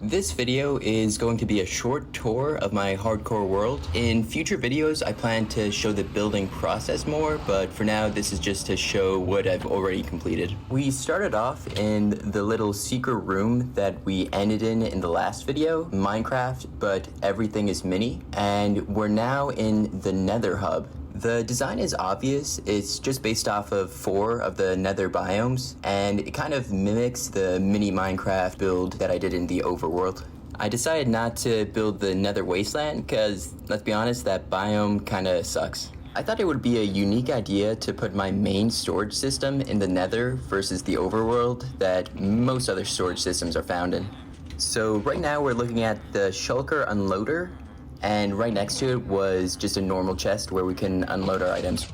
This video is going to be a short tour of my hardcore world. In future videos, I plan to show the building process more, but for now, this is just to show what I've already completed. We started off in the little secret room that we ended in the last video, Minecraft, but everything is mini, and we're now in the Nether Hub. The design is obvious. It's just based off of 4 of the nether biomes, and it kind of mimics the mini Minecraft build that I did in the overworld. I decided not to build the nether wasteland because, let's be honest, that biome kinda sucks. I thought it would be a unique idea to put my main storage system in the nether versus the overworld that most other storage systems are found in. So right now we're looking at the Shulker Unloader, and right next to it was just a normal chest where we can unload our items.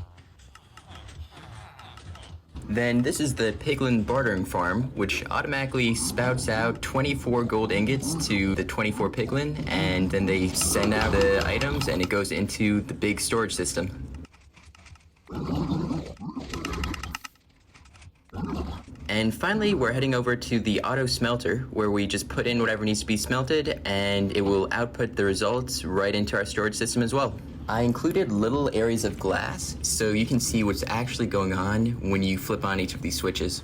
Then this is the Piglin bartering farm, which automatically spouts out 24 gold ingots to the 24 Piglin, and then they send out the items and it goes into the big storage system. And finally, we're heading over to the auto smelter, where we just put in whatever needs to be smelted, and it will output the results right into our storage system as well. I included little areas of glass, so you can see what's actually going on when you flip on each of these switches.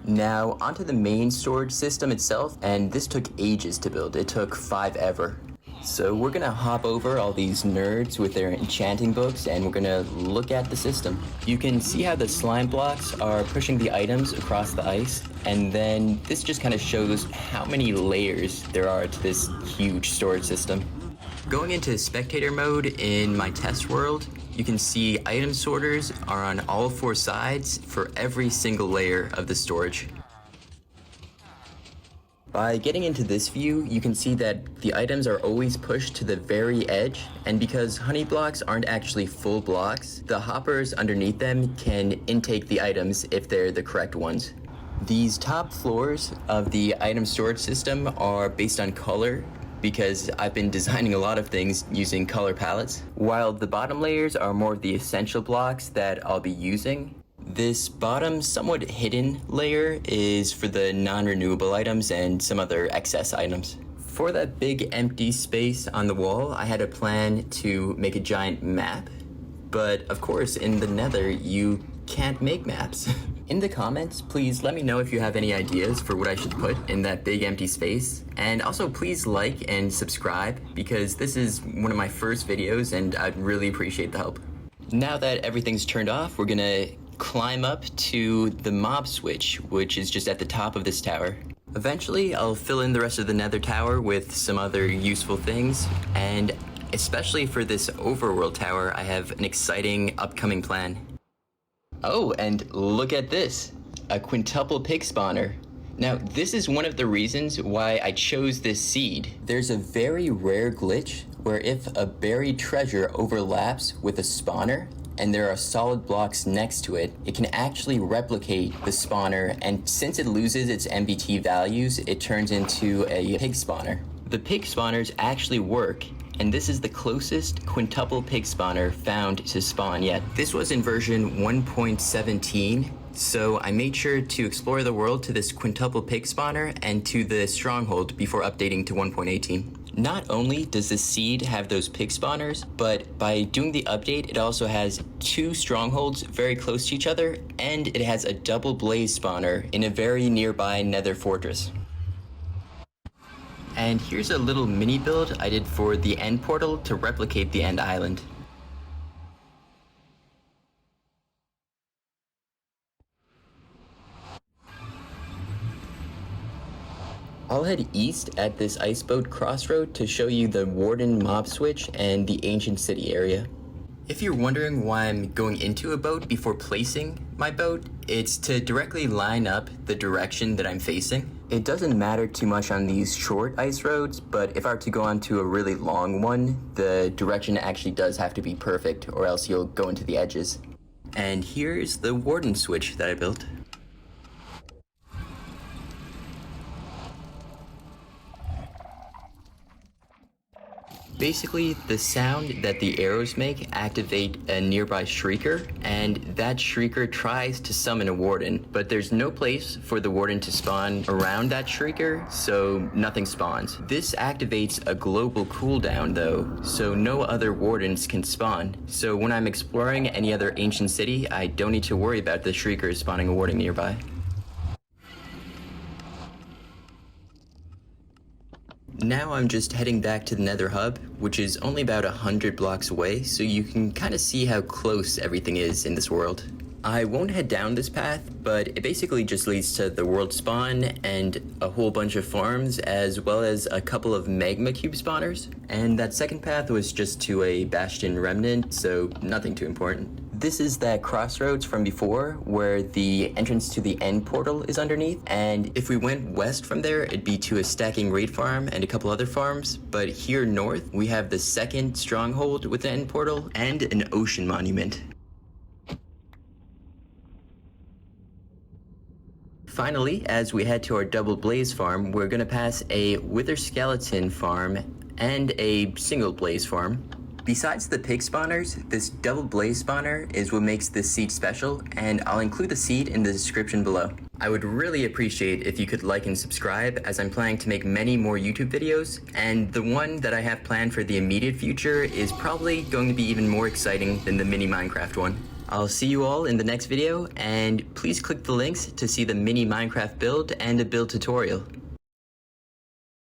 Now, onto the main storage system itself, and this took ages to build. It took 5 ever. So we're gonna hop over all these nerds with their enchanting books, and we're gonna look at the system. You can see how the slime blocks are pushing the items across the ice, and then this just kind of shows how many layers there are to this huge storage system. Going into spectator mode in my test world, you can see item sorters are on all 4 sides for every single layer of the storage. By getting into this view, you can see that the items are always pushed to the very edge, and because honey blocks aren't actually full blocks, the hoppers underneath them can intake the items if they're the correct ones. These top floors of the item storage system are based on color, because I've been designing a lot of things using color palettes, while the bottom layers are more of the essential blocks that I'll be using. This bottom, somewhat hidden layer is for the non-renewable items and some other excess items. For that big empty space on the wall, I had a plan to make a giant map, but of course in the nether you can't make maps. In the comments, please let me know if you have any ideas for what I should put in that big empty space, and also please like and subscribe because this is one of my first videos and I'd really appreciate the help. Now that everything's turned off, we're gonna climb up to the mob switch, which is just at the top of this tower. Eventually, I'll fill in the rest of the nether tower with some other useful things, and especially for this overworld tower, I have an exciting upcoming plan. Oh, and look at this, a quintuple pig spawner. Now, this is one of the reasons why I chose this seed. There's a very rare glitch where if a buried treasure overlaps with a spawner, and there are solid blocks next to it, it can actually replicate the spawner, and since it loses its MBT values, it turns into a pig spawner. The pig spawners actually work, and this is the closest quintuple pig spawner found to spawn yet. This was in version 1.17, so I made sure to explore the world to this quintuple pig spawner and to the stronghold before updating to 1.18. Not only does the seed have those pig spawners, but by doing the update, it also has 2 strongholds very close to each other, and it has a double blaze spawner in a very nearby nether fortress. And here's a little mini build I did for the end portal to replicate the end island. I'll head east at this iceboat crossroad to show you the Warden mob switch and the ancient city area. If you're wondering why I'm going into a boat before placing my boat, it's to directly line up the direction that I'm facing. It doesn't matter too much on these short ice roads, but if I were to go onto a really long one, the direction actually does have to be perfect or else you'll go into the edges. And here's the Warden Switch that I built. Basically, the sound that the arrows make activate a nearby shrieker, and that shrieker tries to summon a warden, but there's no place for the warden to spawn around that shrieker, so nothing spawns. This activates a global cooldown though, so no other wardens can spawn. So when I'm exploring any other ancient city, I don't need to worry about the shrieker spawning a warden nearby. Now I'm just heading back to the Nether Hub, which is only about 100 blocks away, so you can kind of see how close everything is in this world. I won't head down this path, but it basically just leads to the world spawn and a whole bunch of farms, as well as a couple of magma cube spawners. And that second path was just to a bastion remnant, so nothing too important. This is that crossroads from before where the entrance to the end portal is underneath, and if we went west from there, it'd be to a stacking raid farm and a couple other farms, but here north, we have the second stronghold with the end portal and an ocean monument. Finally, as we head to our double blaze farm, we're gonna pass a wither skeleton farm and a single blaze farm. Besides the pig spawners, this double blaze spawner is what makes this seed special, and I'll include the seed in the description below. I would really appreciate if you could like and subscribe, as I'm planning to make many more YouTube videos, and the one that I have planned for the immediate future is probably going to be even more exciting than the mini Minecraft one. I'll see you all in the next video, and please click the links to see the mini Minecraft build and a build tutorial.